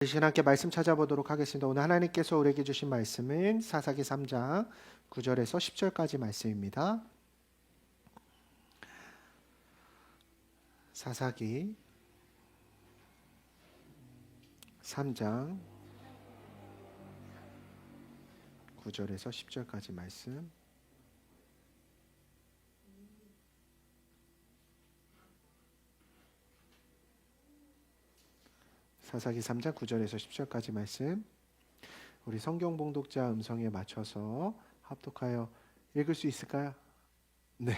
함께 말씀 찾아보도록 하겠습니다. 오늘 하나님께서 우리에게 주신 말씀은 사사기 3장 9절에서 10절까지 말씀입니다. 사사기 3장 9절에서 10절까지 말씀. 사사기 3장 9절에서 10절까지 말씀. 우리 성경 봉독자 음성에 맞춰서 합독하여 읽을 수 있을까요? 네.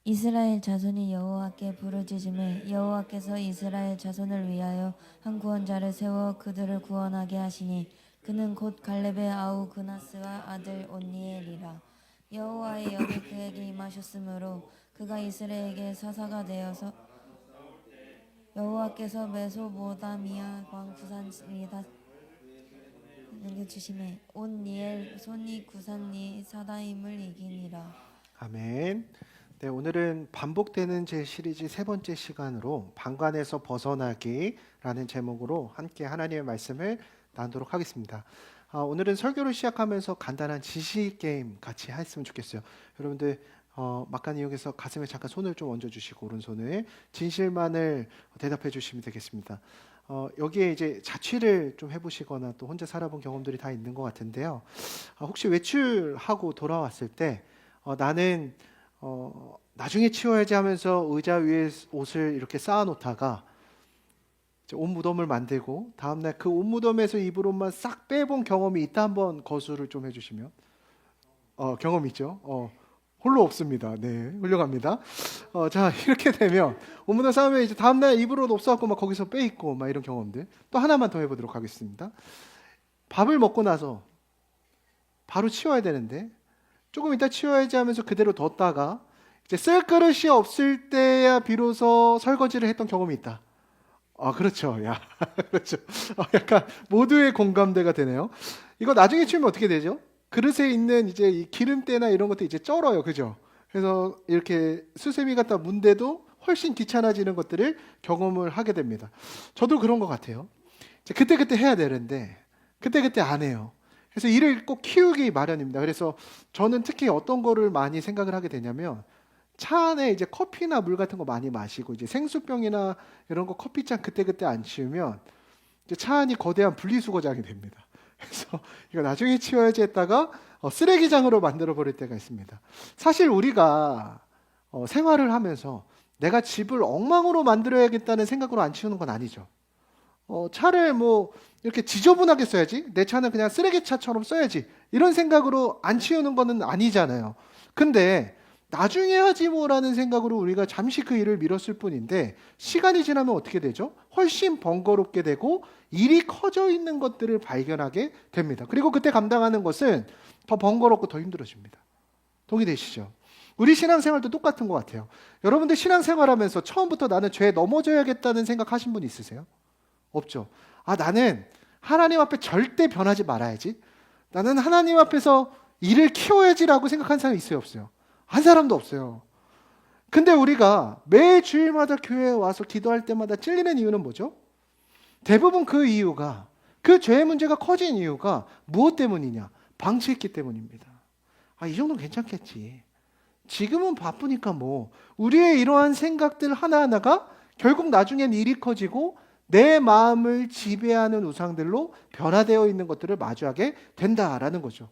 이스라엘 자손이 여호와께 부르짖음에 여호와께서 이스라엘 자손을 위하여 한 구원자를 세워 그들을 구원하게 하시니 그는 곧 갈렙의 아우 그나스와 아들 온니엘이라. 여호와의 영이 그에게 임하셨으므로 그가 이스라엘에게 사사가 되어서 여호와께서 메소보다미아 왕 구산리다 주심에 온니엘 손이 구산리 사다임을 이기니라. 아멘. 네, 오늘은 반복되는 제 시리즈 세 번째 시간으로 방관에서 벗어나기라는 제목으로 함께 하나님의 말씀을 나누도록 하겠습니다. 오늘은 설교를 시작하면서 간단한 지식 게임 같이 했으면 좋겠어요. 여러분들 막간 이용해서 가슴에 잠깐 손을 좀 얹어주시고 오른손을 진실만을 대답해 주시면 되겠습니다. 여기에 이제 자취를 좀 해보시거나 또 혼자 살아본 경험들이 다 있는 것 같은데요. 혹시 외출하고 돌아왔을 때 나는 나중에 치워야지 하면서 의자 위에 옷을 이렇게 쌓아놓다가 옷 무덤을 만들고 다음날 그 옷 무덤에서 입을 옷만 싹 빼본 경험이 있다, 한번 거수를 좀 해주시면. 경험 있죠? 홀로 없습니다. 네, 훌륭합니다. 자, 이렇게 되면 옷 무덤 쌓으면 이제 다음날 입을 옷 없어갖고 막 거기서 빼입고 막 이런 경험들. 또 하나만 더 해보도록 하겠습니다. 밥을 먹고 나서 바로 치워야 되는데 조금 이따 치워야지 하면서 그대로 뒀다가 이제 쓸 그릇이 없을 때야 비로소 설거지를 했던 경험이 있다. 그렇죠. 야, 그렇죠. 약간 모두의 공감대가 되네요. 이거 나중에 치우면 어떻게 되죠? 그릇에 있는 이제 이 기름때나 이런 것도 이제 쩔어요. 그죠? 그래서 이렇게 수세미 갖다 문대도 훨씬 귀찮아지는 것들을 경험을 하게 됩니다. 저도 그런 것 같아요. 그때그때 해야 되는데 그때그때 안 해요. 그래서 일을 꼭 키우기 마련입니다. 그래서 저는 특히 어떤 거를 많이 생각을 하게 되냐면 차 안에 이제 커피나 물 같은 거 많이 마시고 이제 생수병이나 이런 거 커피잔 그때그때 안 치우면 이제 차 안이 거대한 분리수거장이 됩니다. 그래서 이거 나중에 치워야지 했다가 쓰레기장으로 만들어 버릴 때가 있습니다. 사실 우리가 생활을 하면서 내가 집을 엉망으로 만들어야겠다는 생각으로 안 치우는 건 아니죠. 차를 뭐 이렇게 지저분하게 써야지, 내 차는 그냥 쓰레기차처럼 써야지, 이런 생각으로 안 치우는 거는 아니잖아요. 근데 나중에 하지 뭐라는 생각으로 우리가 잠시 그 일을 미뤘을 뿐인데 시간이 지나면 어떻게 되죠? 훨씬 번거롭게 되고 일이 커져 있는 것들을 발견하게 됩니다. 그리고 그때 감당하는 것은 더 번거롭고 더 힘들어집니다. 동의되시죠? 우리 신앙생활도 똑같은 것 같아요. 여러분들 신앙생활하면서 처음부터 나는 죄에 넘어져야겠다는 생각하신 분 있으세요? 없죠. 나는 하나님 앞에 절대 변하지 말아야지, 나는 하나님 앞에서 일을 키워야지라고 생각한 사람이 있어요, 없어요? 한 사람도 없어요. 근데 우리가 매 주일마다 교회에 와서 기도할 때마다 찔리는 이유는 뭐죠? 대부분 그 이유가, 그 죄의 문제가 커진 이유가 무엇 때문이냐? 방치했기 때문입니다. 이 정도는 괜찮겠지, 지금은 바쁘니까 뭐. 우리의 이러한 생각들 하나하나가 결국 나중엔 일이 커지고 내 마음을 지배하는 우상들로 변화되어 있는 것들을 마주하게 된다라는 거죠.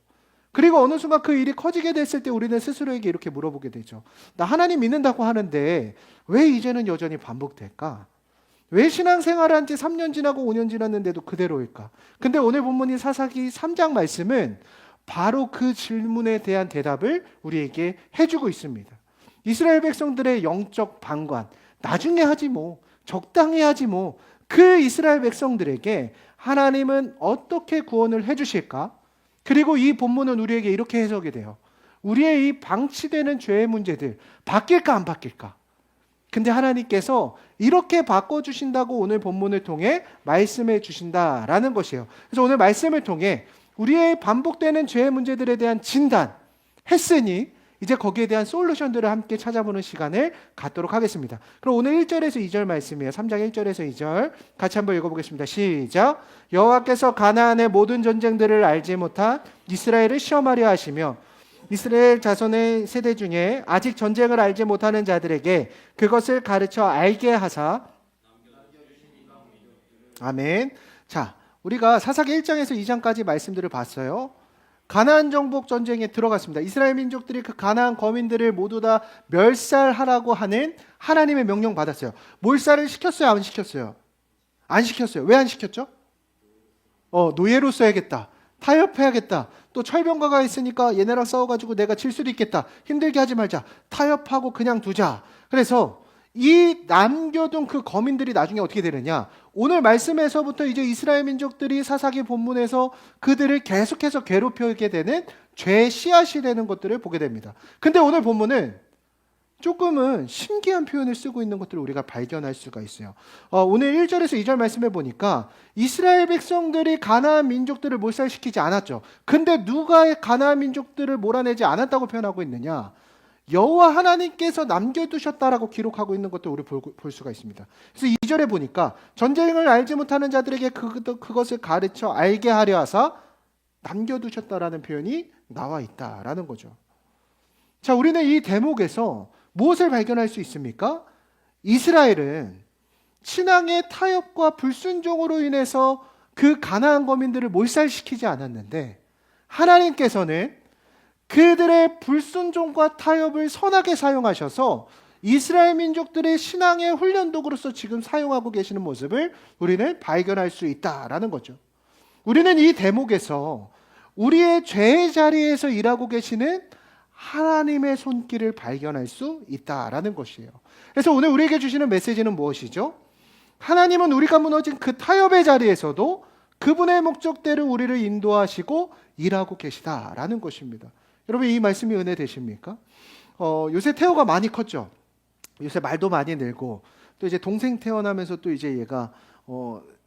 그리고 어느 순간 그 일이 커지게 됐을 때 우리는 스스로에게 이렇게 물어보게 되죠. 나 하나님 믿는다고 하는데 왜 이제는 여전히 반복될까? 왜 신앙생활한 지 3년 지나고 5년 지났는데도 그대로일까? 근데 오늘 본문인 사사기 3장 말씀은 바로 그 질문에 대한 대답을 우리에게 해주고 있습니다. 이스라엘 백성들의 영적 방관, 나중에 하지 뭐, 적당히 하지 뭐, 그 이스라엘 백성들에게 하나님은 어떻게 구원을 해주실까? 그리고 이 본문은 우리에게 이렇게 해석이 돼요. 우리의 이 방치되는 죄의 문제들 바뀔까 안 바뀔까? 근데 하나님께서 이렇게 바꿔주신다고 오늘 본문을 통해 말씀해 주신다라는 것이에요. 그래서 오늘 말씀을 통해 우리의 반복되는 죄의 문제들에 대한 진단 했으니 이제 거기에 대한 솔루션들을 함께 찾아보는 시간을 갖도록 하겠습니다. 그럼 오늘 1절에서 2절 말씀이에요. 3장 1절에서 2절 같이 한번 읽어보겠습니다. 시작. 여호와께서 가나안의 모든 전쟁들을 알지 못한 이스라엘을 시험하려 하시며 이스라엘 자손의 세대 중에 아직 전쟁을 알지 못하는 자들에게 그것을 가르쳐 알게 하사. 아멘. 자, 우리가 사사기 1장에서 2장까지 말씀들을 봤어요. 가나안 정복 전쟁에 들어갔습니다. 이스라엘 민족들이 그 가나안 거민들을 모두 다 멸살하라고 하는 하나님의 명령 받았어요. 몰살을 시켰어요? 안 시켰어요? 안 시켰어요. 왜 안 시켰죠? 노예로 써야겠다. 타협해야겠다. 또 철병가가 있으니까 얘네랑 싸워가지고 내가 질 수도 있겠다. 힘들게 하지 말자. 타협하고 그냥 두자. 그래서 이 남겨둔 그 거민들이 나중에 어떻게 되느냐? 오늘 말씀에서부터 이제 이스라엘 민족들이 사사기 본문에서 그들을 계속해서 괴롭히게 되는 죄의 씨앗이 되는 것들을 보게 됩니다. 근데 오늘 본문은 조금은 신기한 표현을 쓰고 있는 것들을 우리가 발견할 수가 있어요. 오늘 1절에서 2절 말씀해 보니까 이스라엘 백성들이 가나안 민족들을 몰살시키지 않았죠. 근데 누가 가나안 민족들을 몰아내지 않았다고 표현하고 있느냐? 여호와 하나님께서 남겨두셨다라고 기록하고 있는 것도 우리 볼 수가 있습니다. 그래서 2절에 보니까 전쟁을 알지 못하는 자들에게 그것을 가르쳐 알게 하려 하사 남겨두셨다라는 표현이 나와 있다라는 거죠. 자, 우리는 이 대목에서 무엇을 발견할 수 있습니까? 이스라엘은 신앙의 타협과 불순종으로 인해서 그 가나안 거민들을 몰살시키지 않았는데 하나님께서는 그들의 불순종과 타협을 선하게 사용하셔서 이스라엘 민족들의 신앙의 훈련 도구로서 지금 사용하고 계시는 모습을 우리는 발견할 수 있다라는 거죠. 우리는 이 대목에서 우리의 죄의 자리에서 일하고 계시는 하나님의 손길을 발견할 수 있다라는 것이에요. 그래서 오늘 우리에게 주시는 메시지는 무엇이죠? 하나님은 우리가 무너진 그 타협의 자리에서도 그분의 목적대로 우리를 인도하시고 일하고 계시다라는 것입니다. 여러분, 이 말씀이 은혜 되십니까? 요새 태호가 많이 컸죠. 요새 말도 많이 늘고 또 이제 동생 태어나면서 또 이제 얘가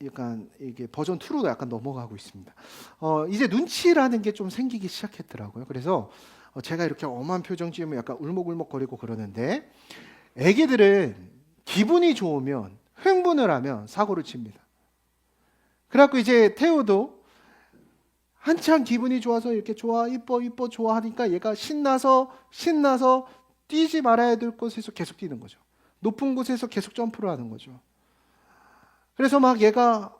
약간 이게 버전 2로 약간 넘어가고 있습니다. 이제 눈치라는 게 좀 생기기 시작했더라고요. 그래서 제가 이렇게 엄한 표정 지으면 약간 울먹울먹거리고 그러는데 애기들은 기분이 좋으면 흥분을 하면 사고를 칩니다. 그래갖고 이제 태호도 한참 기분이 좋아서 이렇게 좋아 이뻐 좋아하니까 얘가 신나서 뛰지 말아야 될 곳에서 계속 뛰는 거죠. 높은 곳에서 계속 점프를 하는 거죠. 그래서 막 얘가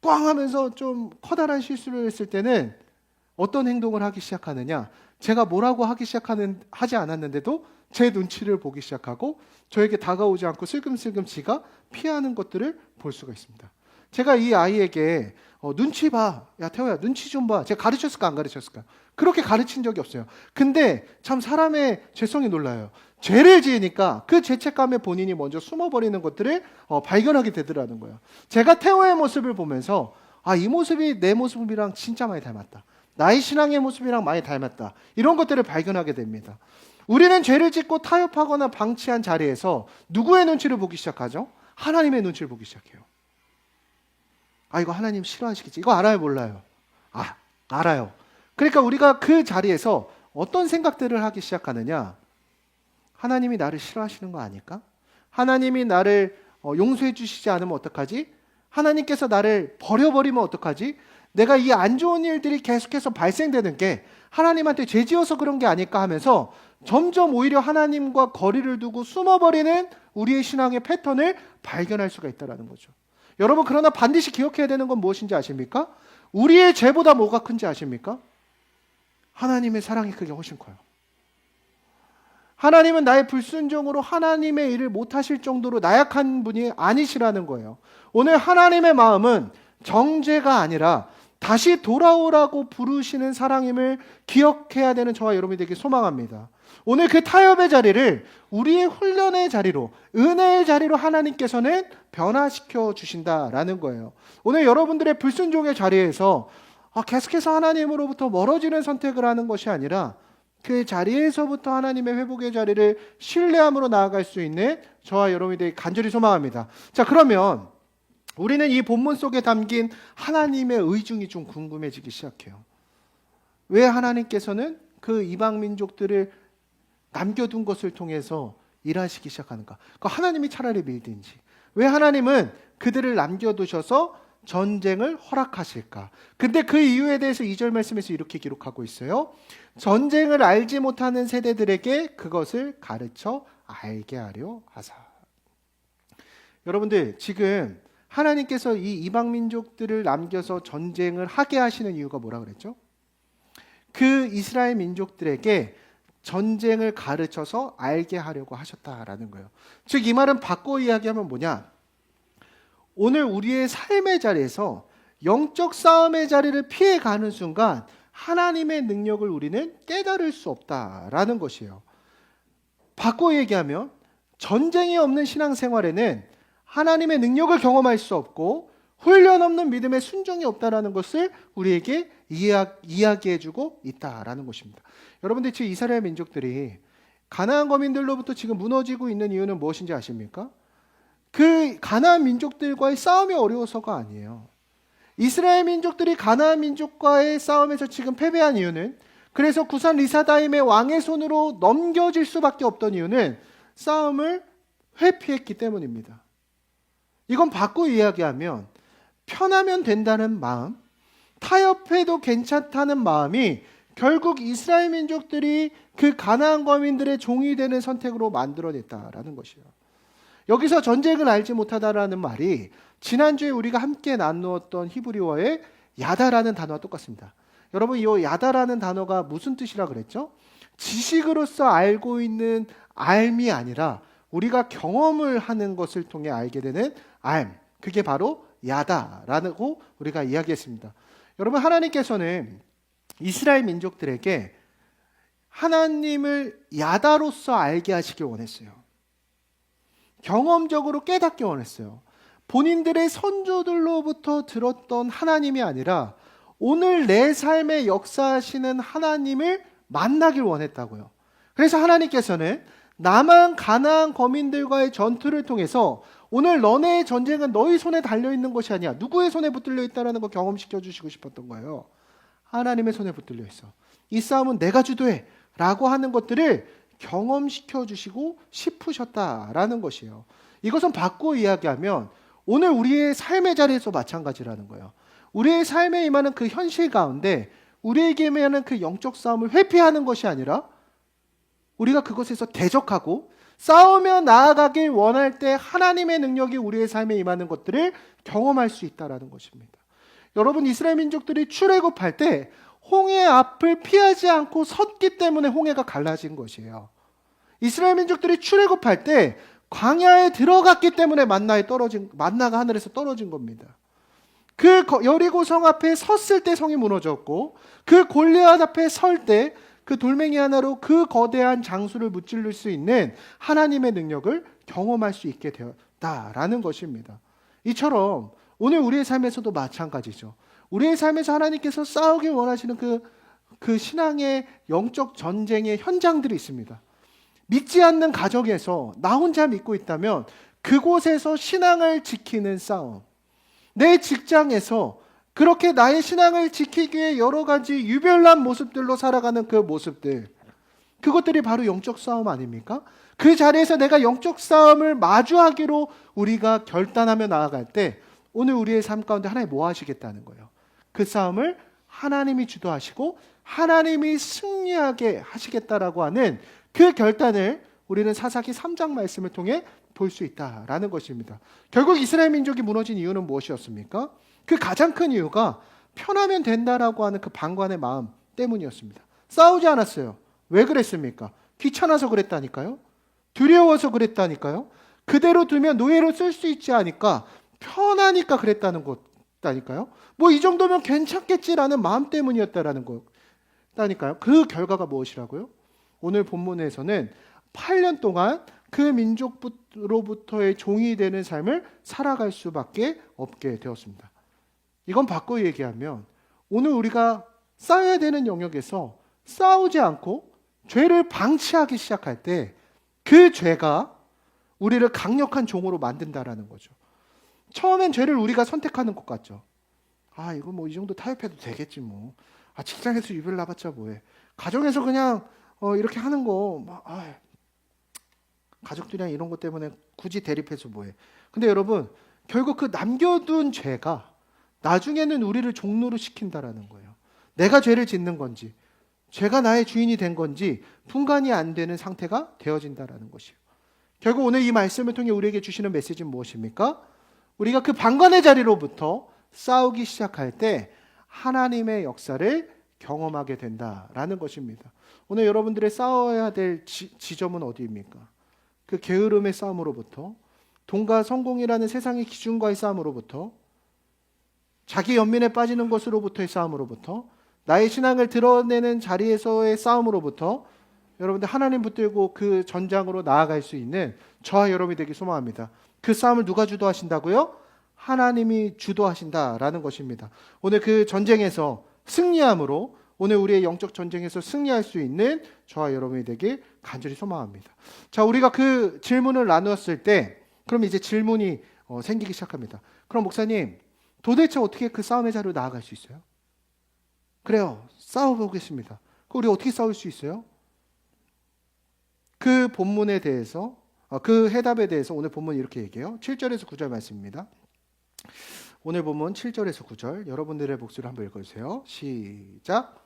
꽝 하면서 좀 커다란 실수를 했을 때는 어떤 행동을 하기 시작하느냐? 제가 뭐라고 하지 않았는데도 제 눈치를 보기 시작하고 저에게 다가오지 않고 슬금슬금 지가 피하는 것들을 볼 수가 있습니다. 제가 이 아이에게 눈치 봐. 야, 태호야, 눈치 좀 봐. 제가 가르쳤을까 안 가르쳤을까? 그렇게 가르친 적이 없어요. 근데 참 사람의 죄성이 놀라요. 죄를 지으니까 그 죄책감에 본인이 먼저 숨어버리는 것들을 발견하게 되더라는 거예요. 제가 태호의 모습을 보면서 이 모습이 내 모습이랑 진짜 많이 닮았다. 나의 신앙의 모습이랑 많이 닮았다. 이런 것들을 발견하게 됩니다. 우리는 죄를 짓고 타협하거나 방치한 자리에서 누구의 눈치를 보기 시작하죠? 하나님의 눈치를 보기 시작해요. 이거 하나님 싫어하시겠지. 이거 알아요, 몰라요? 알아요. 그러니까 우리가 그 자리에서 어떤 생각들을 하기 시작하느냐? 하나님이 나를 싫어하시는 거 아닐까? 하나님이 나를 용서해 주시지 않으면 어떡하지? 하나님께서 나를 버려버리면 어떡하지? 내가 이 안 좋은 일들이 계속해서 발생되는 게 하나님한테 죄 지어서 그런 게 아닐까 하면서 점점 오히려 하나님과 거리를 두고 숨어버리는 우리의 신앙의 패턴을 발견할 수가 있다는 거죠. 여러분, 그러나 반드시 기억해야 되는 건 무엇인지 아십니까? 우리의 죄보다 뭐가 큰지 아십니까? 하나님의 사랑이 그게 훨씬 커요. 하나님은 나의 불순종으로 하나님의 일을 못하실 정도로 나약한 분이 아니시라는 거예요. 오늘 하나님의 마음은 정죄가 아니라 다시 돌아오라고 부르시는 사랑임을 기억해야 되는 저와 여러분이 되길 소망합니다. 오늘 그 타협의 자리를 우리의 훈련의 자리로, 은혜의 자리로 하나님께서는 변화시켜 주신다라는 거예요. 오늘 여러분들의 불순종의 자리에서 계속해서 하나님으로부터 멀어지는 선택을 하는 것이 아니라 그 자리에서부터 하나님의 회복의 자리를 신뢰함으로 나아갈 수 있는 저와 여러분이 되길 간절히 소망합니다. 자, 그러면 우리는 이 본문 속에 담긴 하나님의 의중이 좀 궁금해지기 시작해요. 왜 하나님께서는 그 이방 민족들을 남겨둔 것을 통해서 일하시기 시작하는가? 그 하나님이 차라리 밀든지. 왜 하나님은 그들을 남겨두셔서 전쟁을 허락하실까? 근데 그 이유에 대해서 2절 말씀에서 이렇게 기록하고 있어요. 전쟁을 알지 못하는 세대들에게 그것을 가르쳐 알게 하려 하사. 여러분들, 지금 하나님께서 이 이방 민족들을 남겨서 전쟁을 하게 하시는 이유가 뭐라 그랬죠? 그 이스라엘 민족들에게 전쟁을 가르쳐서 알게 하려고 하셨다라는 거예요. 즉 이 말은 바꿔 이야기하면 뭐냐? 오늘 우리의 삶의 자리에서 영적 싸움의 자리를 피해가는 순간 하나님의 능력을 우리는 깨달을 수 없다라는 것이에요. 바꿔 얘기하면 전쟁이 없는 신앙생활에는 하나님의 능력을 경험할 수 없고 훈련 없는 믿음의 순종이 없다라는 것을 우리에게 이야기해주고 있다라는 것입니다. 여러분들, 지금 이스라엘 민족들이 가나안 거민들로부터 지금 무너지고 있는 이유는 무엇인지 아십니까? 그 가나안 민족들과의 싸움이 어려워서가 아니에요. 이스라엘 민족들이 가나안 민족과의 싸움에서 지금 패배한 이유는, 그래서 구산 리사다임의 왕의 손으로 넘겨질 수밖에 없던 이유는 싸움을 회피했기 때문입니다. 이건 바꿔 이야기하면 편하면 된다는 마음, 타협해도 괜찮다는 마음이 결국 이스라엘 민족들이 그 가나안 거민들의 종이 되는 선택으로 만들어냈다라는 것이에요. 여기서 전쟁을 알지 못하다라는 말이 지난주에 우리가 함께 나누었던 히브리어의 야다라는 단어와 똑같습니다. 여러분, 이 야다라는 단어가 무슨 뜻이라 그랬죠? 지식으로서 알고 있는 알미 아니라 우리가 경험을 하는 것을 통해 알게 되는 알, 그게 바로 야다라고 우리가 이야기했습니다. 여러분, 하나님께서는 이스라엘 민족들에게 하나님을 야다로서 알게 하시길 원했어요. 경험적으로 깨닫게 원했어요. 본인들의 선조들로부터 들었던 하나님이 아니라 오늘 내 삶에 역사하시는 하나님을 만나길 원했다고요. 그래서 하나님께서는 남한 가나안 거민들과의 전투를 통해서 오늘 너네의 전쟁은 너희 손에 달려있는 것이 아니야. 누구의 손에 붙들려 있다는 거 경험시켜 주시고 싶었던 거예요. 하나님의 손에 붙들려 있어. 이 싸움은 내가 주도해 라고 하는 것들을 경험시켜 주시고 싶으셨다라는 것이에요. 이것은 바꿔 이야기하면 오늘 우리의 삶의 자리에서 마찬가지라는 거예요. 우리의 삶에 임하는 그 현실 가운데 우리에게 임하는 그 영적 싸움을 회피하는 것이 아니라 우리가 그것에서 대적하고 싸우며 나아가길 원할 때 하나님의 능력이 우리의 삶에 임하는 것들을 경험할 수 있다는 것입니다. 여러분, 이스라엘 민족들이 출애굽할 때 홍해 앞을 피하지 않고 섰기 때문에 홍해가 갈라진 것이에요. 이스라엘 민족들이 출애굽할 때 광야에 들어갔기 때문에 만나가 하늘에서 떨어진 겁니다. 그 여리고 성 앞에 섰을 때 성이 무너졌고, 그 골리앗 앞에 설 때 그 돌멩이 하나로 그 거대한 장수를 무찌를 수 있는 하나님의 능력을 경험할 수 있게 되었다라는 것입니다. 이처럼 오늘 우리의 삶에서도 마찬가지죠. 우리의 삶에서 하나님께서 싸우길 원하시는 그 신앙의 영적 전쟁의 현장들이 있습니다. 믿지 않는 가정에서 나 혼자 믿고 있다면 그곳에서 신앙을 지키는 싸움, 내 직장에서 그렇게 나의 신앙을 지키기 위해 여러 가지 유별난 모습들로 살아가는 그 모습들, 그것들이 바로 영적 싸움 아닙니까? 그 자리에서 내가 영적 싸움을 마주하기로 우리가 결단하며 나아갈 때 오늘 우리의 삶 가운데 하나님 뭐 하시겠다는 거예요? 그 싸움을 하나님이 주도하시고 하나님이 승리하게 하시겠다라고 하는 그 결단을 우리는 사사기 3장 말씀을 통해 볼 수 있다라는 것입니다. 결국 이스라엘 민족이 무너진 이유는 무엇이었습니까? 그 가장 큰 이유가 편하면 된다라고 하는 그 방관의 마음 때문이었습니다. 싸우지 않았어요. 왜 그랬습니까? 귀찮아서 그랬다니까요. 두려워서 그랬다니까요. 그대로 두면 노예로 쓸 수 있지 않으니까 편하니까 그랬다는 것다니까요. 뭐 이 정도면 괜찮겠지라는 마음 때문이었다라는 것다니까요. 그 결과가 무엇이라고요? 오늘 본문에서는 8년 동안 그 민족으로부터의 종이 되는 삶을 살아갈 수밖에 없게 되었습니다. 이건 바꿔 얘기하면 오늘 우리가 싸워야 되는 영역에서 싸우지 않고 죄를 방치하기 시작할 때 그 죄가 우리를 강력한 종으로 만든다라는 거죠. 처음엔 죄를 우리가 선택하는 것 같죠. 아, 이거 뭐 이 정도 타협해도 되겠지 뭐. 아, 직장에서 유별 나봤자 뭐해. 가정에서 그냥 이렇게 하는 거 가족들이랑 이런 것 때문에 굳이 대립해서 뭐해. 근데 여러분, 결국 그 남겨둔 죄가 나중에는 우리를 종로로 시킨다라는 거예요. 내가 죄를 짓는 건지, 죄가 나의 주인이 된 건지 분간이 안 되는 상태가 되어진다라는 것이에요. 결국 오늘 이 말씀을 통해 우리에게 주시는 메시지는 무엇입니까? 우리가 그 방관의 자리로부터 싸우기 시작할 때 하나님의 역사를 경험하게 된다라는 것입니다. 오늘 여러분들의 싸워야 될 지점은 어디입니까? 그 게으름의 싸움으로부터, 돈과 성공이라는 세상의 기준과의 싸움으로부터, 자기 연민에 빠지는 것으로부터의 싸움으로부터, 나의 신앙을 드러내는 자리에서의 싸움으로부터 여러분들 하나님 붙들고 그 전장으로 나아갈 수 있는 저와 여러분이 되기 소망합니다. 그 싸움을 누가 주도하신다고요? 하나님이 주도하신다라는 것입니다. 오늘 그 전쟁에서 승리함으로 오늘 우리의 영적 전쟁에서 승리할 수 있는 저와 여러분이 되길 간절히 소망합니다. 자, 우리가 그 질문을 나누었을 때 그럼 이제 질문이 생기기 시작합니다. 그럼 목사님, 도대체 어떻게 그 싸움의 자리로 나아갈 수 있어요? 그래요. 싸워보겠습니다. 우리 어떻게 싸울 수 있어요? 그 본문에 대해서, 그 해답에 대해서 오늘 본문이 이렇게 얘기해요. 7절에서 9절 말씀입니다. 오늘 본문 7절에서 9절 여러분들의 목소리를 한번 읽어주세요. 시작.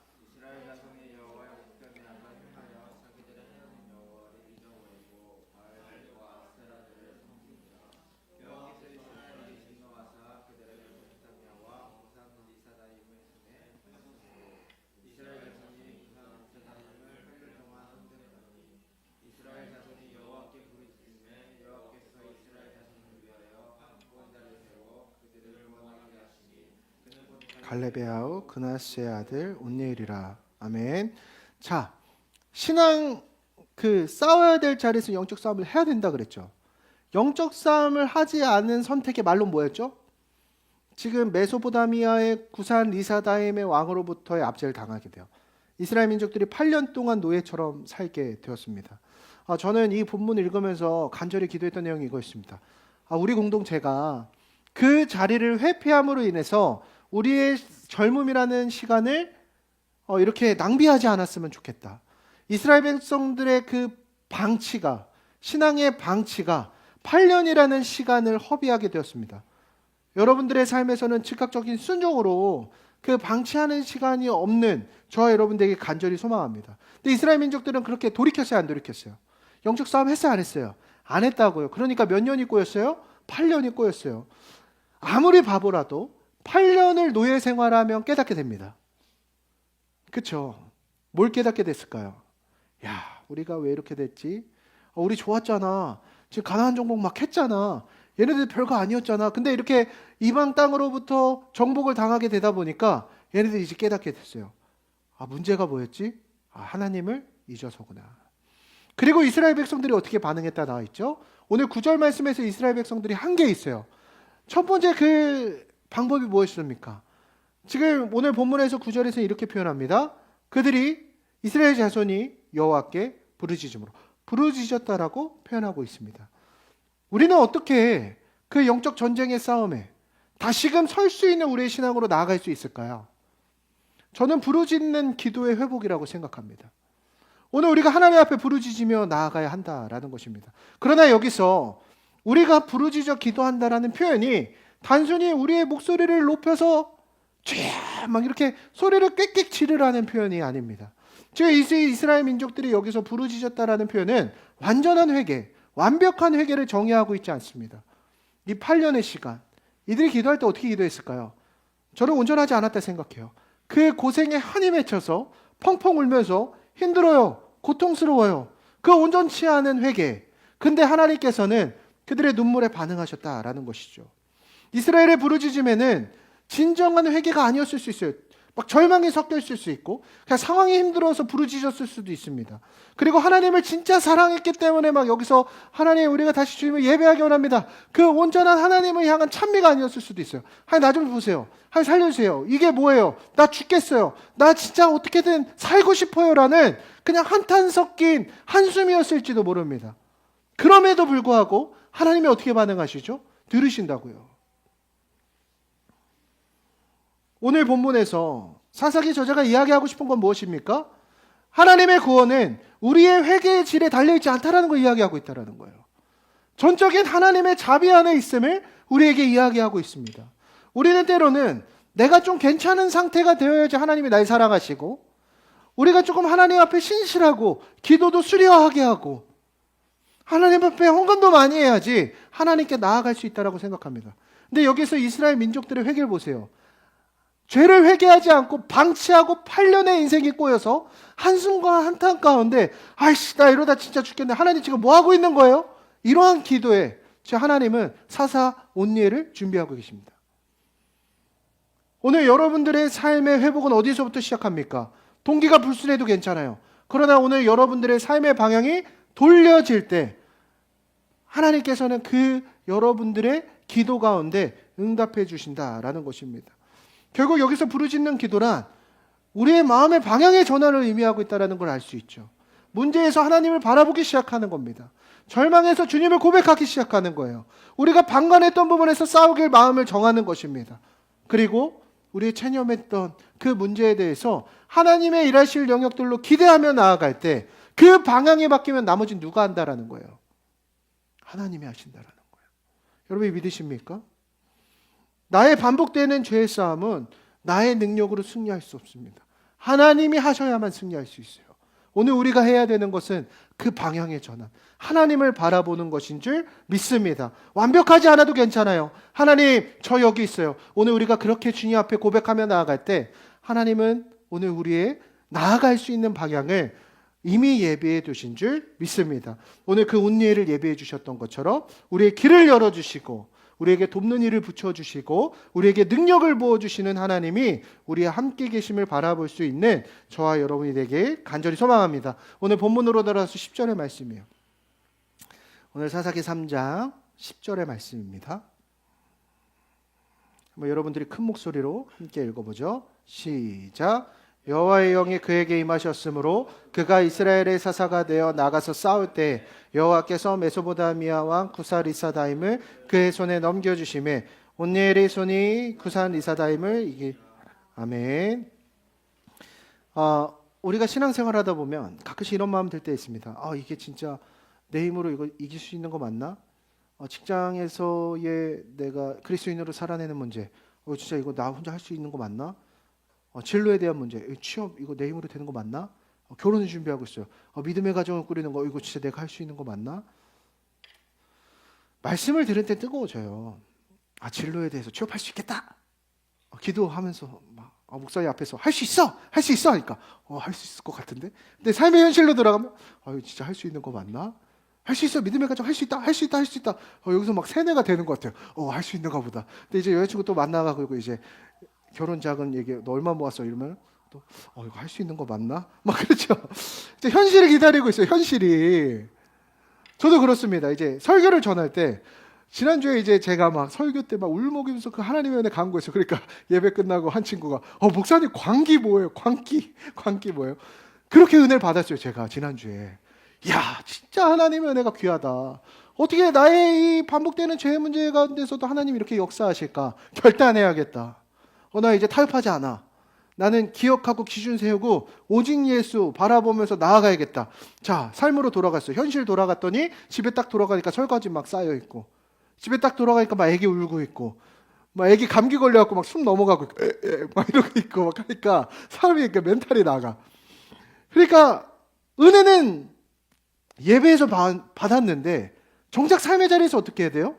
갈렙의 아우 그나스의 아들 온니엘이라. 아멘. 자, 신앙 그 싸워야 될 자리에서 영적 싸움을 해야 된다 그랬죠. 영적 싸움을 하지 않은 선택의 말로 뭐였죠? 지금 메소포타미아의 구산 리사다임의 왕으로부터의 압제를 당하게 돼요. 이스라엘 민족들이 8년 동안 노예처럼 살게 되었습니다. 저는 이 본문을 읽으면서 간절히 기도했던 내용이 이거였습니다. 우리 공동체가 그 자리를 회피함으로 인해서 우리의 젊음이라는 시간을 이렇게 낭비하지 않았으면 좋겠다. 이스라엘 백성들의 그 방치가, 신앙의 방치가 8년이라는 시간을 허비하게 되었습니다. 여러분들의 삶에서는 즉각적인 순종으로 그 방치하는 시간이 없는 저와 여러분들에게 간절히 소망합니다. 근데 이스라엘 민족들은 그렇게 돌이켰어요, 안 돌이켰어요? 영적 싸움 했어요, 안 했어요? 안 했다고요. 그러니까 몇 년이 꼬였어요? 8년이 꼬였어요. 아무리 바보라도 8년을 노예 생활하면 깨닫게 됩니다. 그렇죠? 뭘 깨닫게 됐을까요? 야, 우리가 왜 이렇게 됐지? 우리 좋았잖아. 지금 가나안 정복 막 했잖아. 얘네들 별거 아니었잖아. 근데 이렇게 이방 땅으로부터 정복을 당하게 되다 보니까 얘네들이 이제 깨닫게 됐어요. 문제가 뭐였지? 하나님을 잊어서구나. 그리고 이스라엘 백성들이 어떻게 반응했다 나와 있죠? 오늘 9절 말씀에서 이스라엘 백성들이 한 게 있어요. 첫 번째 그 방법이 무엇입니까? 지금 오늘 본문에서 9절에서 이렇게 표현합니다. 그들이 이스라엘 자손이 여호와께 부르짖음으로, 부르짖었다라고 표현하고 있습니다. 우리는 어떻게 그 영적 전쟁의 싸움에 다시금 설 수 있는 우리의 신앙으로 나아갈 수 있을까요? 저는 부르짖는 기도의 회복이라고 생각합니다. 오늘 우리가 하나님 앞에 부르짖으며 나아가야 한다라는 것입니다. 그러나 여기서 우리가 부르짖어 기도한다라는 표현이 단순히 우리의 목소리를 높여서 쥐야 막 이렇게 소리를 꽥꽥 지르라는 표현이 아닙니다. 지금 이스라엘 민족들이 여기서 부르짖었다라는 표현은 완전한 회개, 완벽한 회개를 정의하고 있지 않습니다. 이 8년의 시간, 이들이 기도할 때 어떻게 기도했을까요? 저는 온전하지 않았다 생각해요. 그 고생에 한이 맺혀서 펑펑 울면서 힘들어요, 고통스러워요. 그 온전치 않은 회개. 근데 하나님께서는 그들의 눈물에 반응하셨다라는 것이죠. 이스라엘의 부르짖음에는 진정한 회개가 아니었을 수 있어요. 막 절망이 섞여 있을 수 있고 그냥 상황이 힘들어서 부르짖었을 수도 있습니다. 그리고 하나님을 진짜 사랑했기 때문에 막 여기서 하나님 우리가 다시 주님을 예배하기 원합니다. 그 온전한 하나님을 향한 찬미가 아니었을 수도 있어요. 하나님 나 좀 보세요. 하나님 살려주세요. 이게 뭐예요? 나 죽겠어요. 나 진짜 어떻게든 살고 싶어요 라는 그냥 한탄 섞인 한숨이었을지도 모릅니다. 그럼에도 불구하고 하나님이 어떻게 반응하시죠? 들으신다고요. 오늘 본문에서 사사기 저자가 이야기하고 싶은 건 무엇입니까? 하나님의 구원은 우리의 회개의 질에 달려있지 않다라는 걸 이야기하고 있다는 거예요. 전적인 하나님의 자비 안에 있음을 우리에게 이야기하고 있습니다. 우리는 때로는 내가 좀 괜찮은 상태가 되어야지 하나님이 날 사랑하시고, 우리가 조금 하나님 앞에 신실하고 기도도 수려하게 하고 하나님 앞에 헌금도 많이 해야지 하나님께 나아갈 수 있다고 생각합니다. 근데 여기서 이스라엘 민족들의 회개를 보세요. 죄를 회개하지 않고 방치하고 8년의 인생이 꼬여서 한숨과 한탄 가운데 아이씨 나 이러다 진짜 죽겠네. 하나님 지금 뭐 하고 있는 거예요? 이러한 기도에 하나님은 사사 온니엘을 준비하고 계십니다. 오늘 여러분들의 삶의 회복은 어디서부터 시작합니까? 동기가 불순해도 괜찮아요. 그러나 오늘 여러분들의 삶의 방향이 돌려질 때 하나님께서는 그 여러분들의 기도 가운데 응답해 주신다라는 것입니다. 결국 여기서 부르짖는 기도란 우리의 마음의 방향의 전환을 의미하고 있다는 걸 알 수 있죠. 문제에서 하나님을 바라보기 시작하는 겁니다. 절망에서 주님을 고백하기 시작하는 거예요. 우리가 방관했던 부분에서 싸우길 마음을 정하는 것입니다. 그리고 우리의 체념했던 그 문제에 대해서 하나님의 일하실 영역들로 기대하며 나아갈 때 그 방향이 바뀌면 나머지는 누가 한다라는 거예요? 하나님이 하신다라는 거예요. 여러분이 믿으십니까? 나의 반복되는 죄의 싸움은 나의 능력으로 승리할 수 없습니다. 하나님이 하셔야만 승리할 수 있어요. 오늘 우리가 해야 되는 것은 그 방향의 전환, 하나님을 바라보는 것인 줄 믿습니다. 완벽하지 않아도 괜찮아요. 하나님, 저 여기 있어요. 오늘 우리가 그렇게 주님 앞에 고백하며 나아갈 때 하나님은 오늘 우리의 나아갈 수 있는 방향을 이미 예비해 두신 줄 믿습니다. 오늘 그 온니엘을 예비해 주셨던 것처럼 우리의 길을 열어주시고 우리에게 돕는 일을 붙여주시고 우리에게 능력을 부어주시는 하나님이 우리의 함께 계심을 바라볼 수 있는 저와 여러분이 되길 간절히 소망합니다. 오늘 본문으로 들어서 10절의 말씀이에요. 오늘 사사기 3장 10절의 말씀입니다. 여러분들이 큰 목소리로 함께 읽어보죠. 시작. 여호와의 영이 그에게 임하셨으므로 그가 이스라엘의 사사가 되어 나가서 싸울 때 여호와께서 메소포타미아 왕 구산 리사다임을 그의 손에 넘겨주심에 온니엘의 손이 구산 리사다임을 이기. 아멘. 우리가 신앙생활하다 보면 가끔씩 이런 마음 들 때 있습니다. 이게 진짜 내 힘으로 이거 이길 수 있는 거 맞나? 직장에서의 내가 그리스도인으로 살아내는 문제, 진짜 이거 나 혼자 할 수 있는 거 맞나? 진로에 대한 문제, 취업 이거 내 힘으로 되는 거 맞나? 결혼을 준비하고 있어요. 믿음의 가정을 꾸리는 거 이거 진짜 내가 할 수 있는 거 맞나? 말씀을 들을 때 뜨거워져요. 진로에 대해서 취업할 수 있겠다. 기도하면서 막 목사님 앞에서 할 수 있어, 할 수 있어 하니까 할 수 있을 것 같은데. 근데 삶의 현실로 들어가면 이거 진짜 할 수 있는 거 맞나? 할 수 있어, 믿음의 가정 할 수 있다, 할 수 있다, 할 수 있다. 여기서 막 세뇌가 되는 것 같아요. 할 수 있는가 보다. 근데 이제 여자친구 또 만나가 그리고 이제 결혼 자금 얘기 너 얼마 모았어 이러면 또 이거 할 수 있는 거 맞나? 막 그렇죠. 이제 현실을 기다리고 있어요. 현실이. 저도 그렇습니다. 이제 설교를 전할 때 지난주에 이제 제가 막 설교 때 막 울먹이면서 그 하나님의 은혜 간구했어요. 그러니까 예배 끝나고 한 친구가 목사님 광기 뭐예요? 광기 뭐예요? 그렇게 은혜를 받았어요. 제가 지난주에. 이야 진짜 하나님의 은혜가 귀하다. 어떻게 나의 이 반복되는 죄의 문제 가운데서도 하나님이 이렇게 역사하실까? 결단해야겠다. 나 이제 타협하지 않아. 나는 기억하고 기준 세우고 오직 예수 바라보면서 나아가야겠다. 자, 삶으로 돌아갔어요. 현실 돌아갔더니 집에 딱 돌아가니까 설거지 막 쌓여있고 집에 딱 돌아가니까 막 애기 울고 있고 막 애기 감기 걸려갖고 막 숨 넘어가고 막 이러고 있고 막 하니까 사람이 이렇게 멘탈이 나가. 그러니까 은혜는 예배에서 받았는데 정작 삶의 자리에서 어떻게 해야 돼요?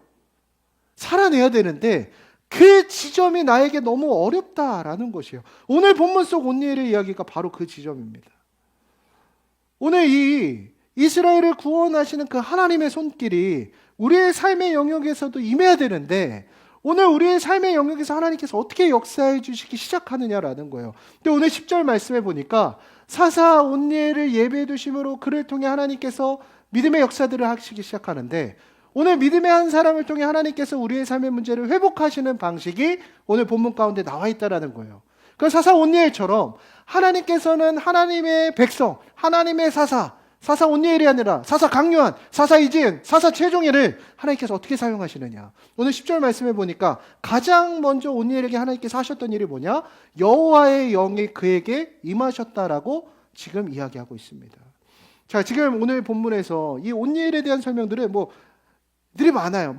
살아내야 되는데 그 지점이 나에게 너무 어렵다라는 것이에요. 오늘 본문 속 온니엘의 이야기가 바로 그 지점입니다. 오늘 이 이스라엘을 구원하시는 그 하나님의 손길이 우리의 삶의 영역에서도 임해야 되는데 오늘 우리의 삶의 영역에서 하나님께서 어떻게 역사해 주시기 시작하느냐라는 거예요. 근데 오늘 10절 말씀에 보니까 사사 온니엘을 예배해 두심으로 그를 통해 하나님께서 믿음의 역사들을 하시기 시작하는데 오늘 믿음의 한 사람을 통해 하나님께서 우리의 삶의 문제를 회복하시는 방식이 오늘 본문 가운데 나와 있다라는 거예요. 그 사사 온니엘처럼 하나님께서는 하나님의 백성, 하나님의 사사 온니엘이 아니라 사사 강요한, 사사 이지은, 사사 최종일을 하나님께서 어떻게 사용하시느냐. 오늘 10절 말씀에 보니까 가장 먼저 온니엘에게 하나님께서 하셨던 일이 뭐냐? 여호와의 영이 그에게 임하셨다라고 지금 이야기하고 있습니다. 자, 지금 오늘 본문에서 이 온니엘에 대한 설명들은 들이 많아요.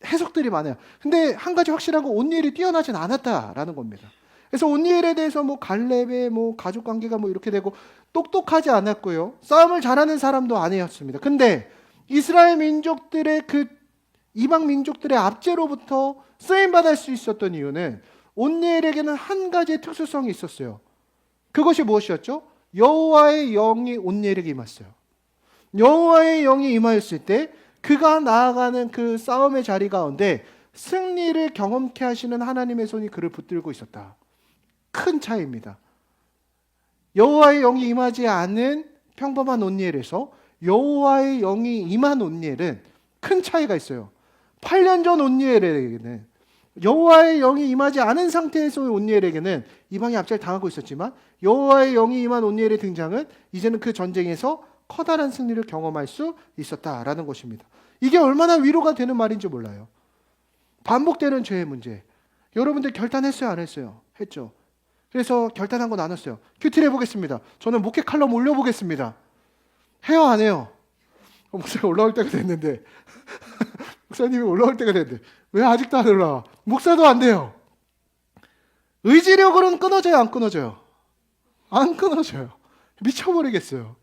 해석들이 많아요. 근데 한 가지 확실하고 온니엘이 뛰어나진 않았다라는 겁니다. 그래서 온니엘에 대해서 갈렙의 가족 관계가 이렇게 되고 똑똑하지 않았고요. 싸움을 잘하는 사람도 아니었습니다. 근데 이스라엘 민족들의 그 이방 민족들의 압제로부터 쓰임 받을 수 있었던 이유는 온니엘에게는 한 가지의 특수성이 있었어요. 그것이 무엇이었죠? 여호와의 영이 온니엘에게 임했어요. 여호와의 영이 임하였을 때 그가 나아가는 그 싸움의 자리 가운데 승리를 경험케 하시는 하나님의 손이 그를 붙들고 있었다. 큰 차이입니다. 여호와의 영이 임하지 않은 평범한 온니엘에서 여호와의 영이 임한 온니엘은 큰 차이가 있어요. 8년 전 온니엘에게는, 여호와의 영이 임하지 않은 상태에서의 온니엘에게는 이방이 압제를 당하고 있었지만 여호와의 영이 임한 온니엘의 등장은 이제는 그 전쟁에서 커다란 승리를 경험할 수 있었다라는 것입니다. 이게 얼마나 위로가 되는 말인지 몰라요. 반복되는 죄의 문제. 여러분들 결단했어요, 안 했어요? 했죠. 그래서 결단한 거 나눴어요. 큐티를 해보겠습니다. 저는 목회 칼럼 올려보겠습니다. 해요, 안 해요? 목사가 올라올 때가 됐는데 목사님이 올라올 때가 됐는데 왜 아직도 안 올라와? 목사도 안 돼요. 의지력으로는 끊어져요, 안 끊어져요? 안 끊어져요. 미쳐버리겠어요.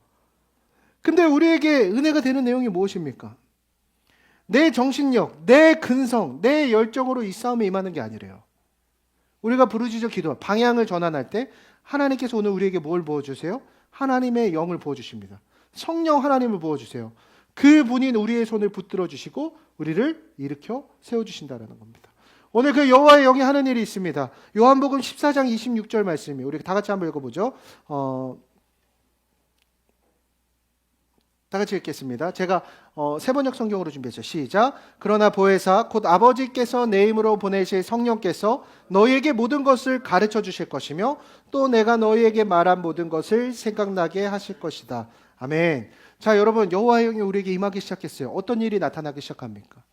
근데 우리에게 은혜가 되는 내용이 무엇입니까? 내 정신력, 내 근성, 내 열정으로 이 싸움에 임하는 게 아니래요. 우리가 부르짖어 기도, 방향을 전환할 때 하나님께서 오늘 우리에게 뭘 부어주세요? 하나님의 영을 부어주십니다. 성령 하나님을 부어주세요. 그분이 우리의 손을 붙들어 주시고 우리를 일으켜 세워주신다는 겁니다. 오늘 그 여호와의 영이 하는 일이 있습니다. 요한복음 14장 26절 말씀이 우리 다 같이 한번 읽어보죠. 다 같이 읽겠습니다. 제가 세번역 성경으로 준비했죠. 시작. 그러나 보혜사 곧 아버지께서 내 힘으로 보내실 성령께서 너희에게 모든 것을 가르쳐 주실 것이며 또 내가 너희에게 말한 모든 것을 생각나게 하실 것이다. 아멘. 자, 여러분, 여호와의 영이 우리에게 임하기 시작했어요. 어떤 일이 나타나기 시작합니까?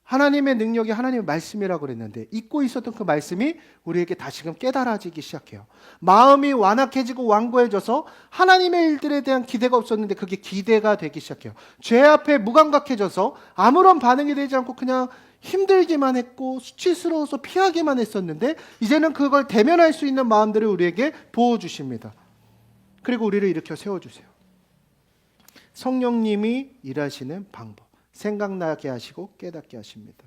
하나님의 능력이 하나님의 말씀이라고 그랬는데 잊고 있었던 그 말씀이 우리에게 다시금 깨달아지기 시작해요. 마음이 완악해지고 완고해져서 하나님의 일들에 대한 기대가 없었는데 그게 기대가 되기 시작해요. 죄 앞에 무감각해져서 아무런 반응이 되지 않고 그냥 힘들기만 했고 수치스러워서 피하기만 했었는데 이제는 그걸 대면할 수 있는 마음들을 우리에게 부어주십니다. 그리고 우리를 일으켜 세워주세요. 성령님이 일하시는 방법, 생각나게 하시고 깨닫게 하십니다.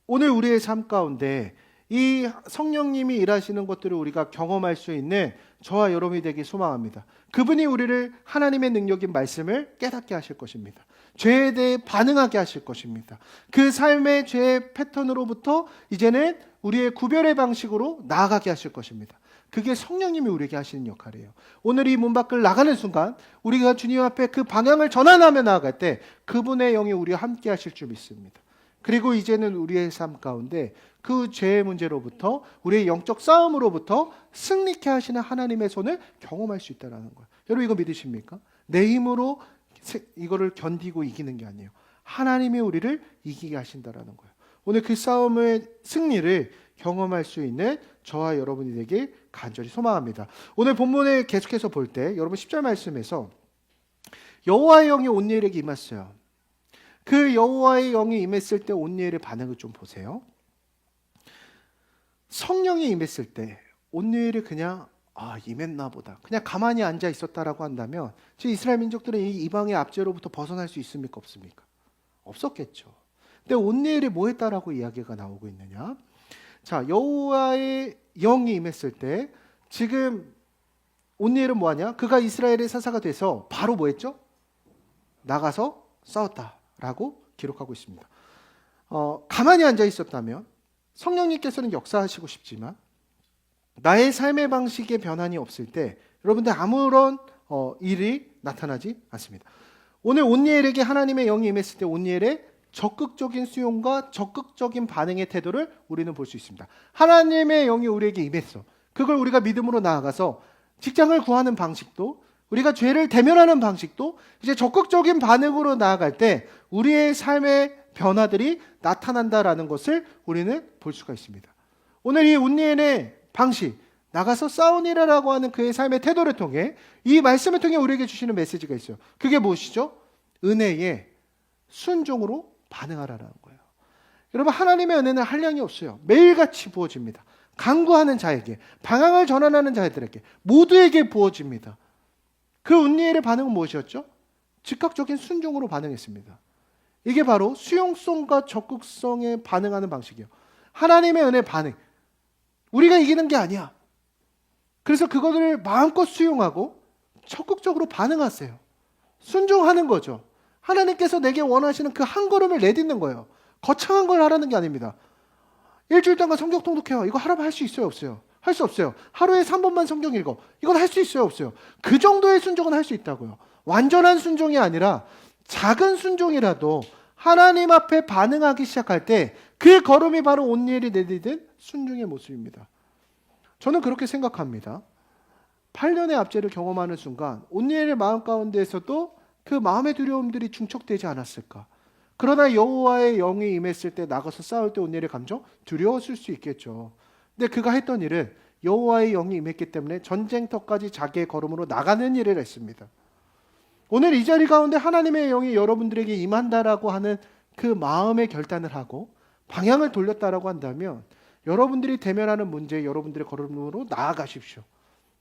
오늘 우리의 삶 가운데 이 성령님이 일하시는 것들을 우리가 경험할 수 있는 저와 여러분이 되기 소망합니다. 그분이 우리를 하나님의 능력인 말씀을 깨닫게 하실 것입니다. 죄에 대해 반응하게 하실 것입니다. 그 삶의 죄의 패턴으로부터 이제는 우리의 구별의 방식으로 나아가게 하실 것입니다. 그게 성령님이 우리에게 하시는 역할이에요. 오늘 이 문 밖을 나가는 순간 우리가 주님 앞에 그 방향을 전환하며 나아갈 때 그분의 영이 우리와 함께 하실 줄 믿습니다. 그리고 이제는 우리의 삶 가운데 그 죄의 문제로부터 우리의 영적 싸움으로부터 승리케 하시는 하나님의 손을 경험할 수 있다는 거예요. 여러분 이거 믿으십니까? 내 힘으로 이거를 견디고 이기는 게 아니에요. 하나님이 우리를 이기게 하신다는 거예요. 오늘 그 싸움의 승리를 경험할 수 있는 저와 여러분이 되길 간절히 소망합니다. 오늘 본문을 계속해서 볼 때 여러분 10절 말씀에서 여호와의 영이 온니엘에게 임했어요. 그 여호와의 영이 임했을 때 온니엘의 반응을 좀 보세요. 성령이 임했을 때 온니엘이 그냥 임했나 보다. 그냥 가만히 앉아 있었다라고 한다면 지금 이스라엘 민족들은 이 이방의 압제로부터 벗어날 수 있습니까? 없습니까? 없었겠죠. 근데 온니엘이 뭐 했다라고 이야기가 나오고 있느냐? 자, 여호와의 영이 임했을 때 지금 온니엘은 뭐하냐? 그가 이스라엘의 사사가 돼서 바로 뭐 했죠? 나가서 싸웠다라고 기록하고 있습니다. 가만히 앉아 있었다면 성령님께서는 역사하시고 싶지만 나의 삶의 방식에 변환이 없을 때 여러분들 아무런 일이 나타나지 않습니다. 오늘 온니엘에게 하나님의 영이 임했을 때 온니엘의 적극적인 수용과 적극적인 반응의 태도를 우리는 볼 수 있습니다. 하나님의 영이 우리에게 임했어. 그걸 우리가 믿음으로 나아가서 직장을 구하는 방식도 우리가 죄를 대면하는 방식도 이제 적극적인 반응으로 나아갈 때 우리의 삶의 변화들이 나타난다라는 것을 우리는 볼 수가 있습니다. 오늘 이 온니엘의 방식, 나가서 싸우니라라고 하는 그의 삶의 태도를 통해 이 말씀을 통해 우리에게 주시는 메시지가 있어요. 그게 무엇이죠? 은혜의 순종으로 반응하라는 거예요. 여러분, 하나님의 은혜는 한량이 없어요. 매일같이 부어집니다. 간구하는 자에게, 방향을 전환하는 자들에게 모두에게 부어집니다. 그 은혜의 반응은 무엇이었죠? 즉각적인 순종으로 반응했습니다. 이게 바로 수용성과 적극성에 반응하는 방식이에요. 하나님의 은혜 반응. 우리가 이기는 게 아니야. 그래서 그것을 마음껏 수용하고 적극적으로 반응하세요. 순종하는 거죠. 하나님께서 내게 원하시는 그 한 걸음을 내딛는 거예요. 거창한 걸 하라는 게 아닙니다. 일주일 동안 성경 통독해요. 이거 하라면 할 수 있어요, 없어요? 할 수 없어요. 하루에 3번만 성경 읽어. 이건 할 수 있어요, 없어요? 그 정도의 순종은 할 수 있다고요. 완전한 순종이 아니라 작은 순종이라도 하나님 앞에 반응하기 시작할 때 그 걸음이 바로 온니엘이 내디딘 순종의 모습입니다. 저는 그렇게 생각합니다. 8년의 압제를 경험하는 순간 온니엘의 마음 가운데에서도 그 마음의 두려움들이 중첩되지 않았을까? 그러나 여호와의 영이 임했을 때 나가서 싸울 때 온니엘의 감정 두려웠을 수 있겠죠. 근데 그가 했던 일은 여호와의 영이 임했기 때문에 전쟁터까지 자기의 걸음으로 나가는 일을 했습니다. 오늘 이 자리 가운데 하나님의 영이 여러분들에게 임한다라고 하는 그 마음의 결단을 하고 방향을 돌렸다라고 한다면 여러분들이 대면하는 문제에 여러분들의 걸음으로 나아가십시오.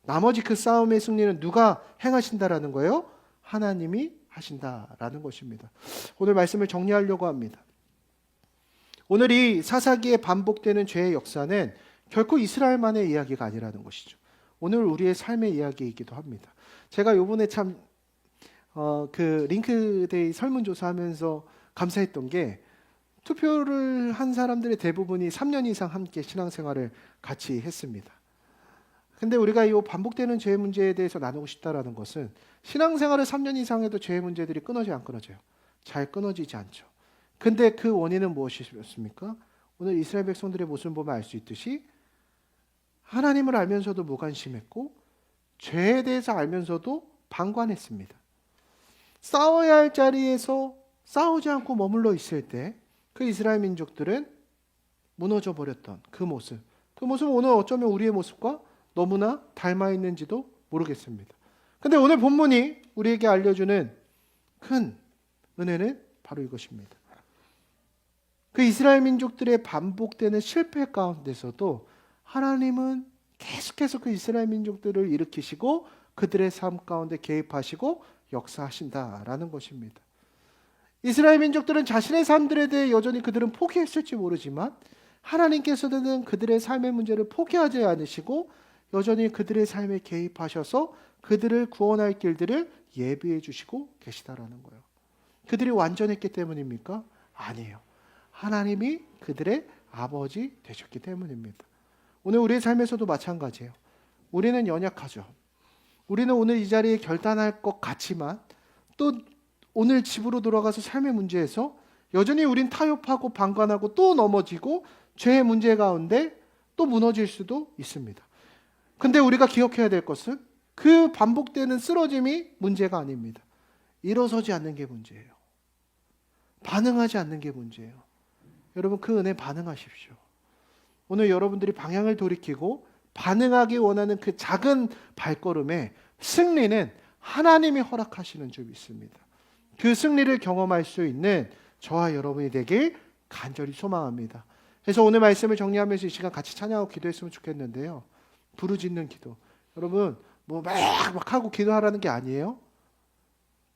나머지 그 싸움의 승리는 누가 행하신다라는 거예요? 하나님이 하신다라는 것입니다. 오늘 말씀을 정리하려고 합니다. 오늘 이 사사기에 반복되는 죄의 역사는 결코 이스라엘만의 이야기가 아니라는 것이죠. 오늘 우리의 삶의 이야기이기도 합니다. 제가 요번에 참 그 링크데이 설문조사하면서 감사했던 게 투표를 한 사람들의 대부분이 3년 이상 함께 신앙생활을 같이 했습니다. 근데 우리가 이 반복되는 죄의 문제에 대해서 나누고 싶다라는 것은 신앙생활을 3년 이상 해도 죄의 문제들이 끊어져요, 안 끊어져요? 잘 끊어지지 않죠. 근데 그 원인은 무엇이었습니까? 오늘 이스라엘 백성들의 모습을 보면 알 수 있듯이 하나님을 알면서도 무관심했고 죄에 대해서 알면서도 방관했습니다. 싸워야 할 자리에서 싸우지 않고 머물러 있을 때 그 이스라엘 민족들은 무너져 버렸던 그 모습은 오늘 어쩌면 우리의 모습과 너무나 닮아 있는지도 모르겠습니다. 근데 오늘 본문이 우리에게 알려주는 큰 은혜는 바로 이것입니다. 그 이스라엘 민족들의 반복되는 실패 가운데서도 하나님은 계속해서 그 이스라엘 민족들을 일으키시고 그들의 삶 가운데 개입하시고 역사하신다라는 것입니다. 이스라엘 민족들은 자신의 삶들에 대해 여전히 그들은 포기했을지 모르지만 하나님께서는 그들의 삶의 문제를 포기하지 않으시고 여전히 그들의 삶에 개입하셔서 그들을 구원할 길들을 예비해 주시고 계시다라는 거예요. 그들이 완전했기 때문입니까? 아니에요. 하나님이 그들의 아버지 되셨기 때문입니다. 오늘 우리의 삶에서도 마찬가지예요. 우리는 연약하죠. 우리는 오늘 이 자리에 결단할 것 같지만 또 오늘 집으로 돌아가서 삶의 문제에서 여전히 우린 타협하고 방관하고 또 넘어지고 죄의 문제 가운데 또 무너질 수도 있습니다. 근데 우리가 기억해야 될 것은 그 반복되는 쓰러짐이 문제가 아닙니다. 일어서지 않는 게 문제예요. 반응하지 않는 게 문제예요. 여러분, 그 은혜 반응하십시오. 오늘 여러분들이 방향을 돌이키고 반응하기 원하는 그 작은 발걸음에 승리는 하나님이 허락하시는 줄 믿습니다. 그 승리를 경험할 수 있는 저와 여러분이 되길 간절히 소망합니다. 그래서 오늘 말씀을 정리하면서 이 시간 같이 찬양하고 기도했으면 좋겠는데요. 부르짖는 기도. 여러분, 막 하고 기도하라는 게 아니에요.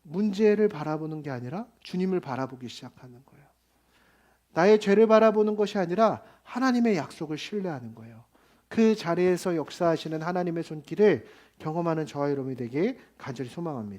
문제를 바라보는 게 아니라 주님을 바라보기 시작하는 거예요. 나의 죄를 바라보는 것이 아니라 하나님의 약속을 신뢰하는 거예요. 그 자리에서 역사하시는 하나님의 손길을 경험하는 저와 여러분이 되길 간절히 소망합니다.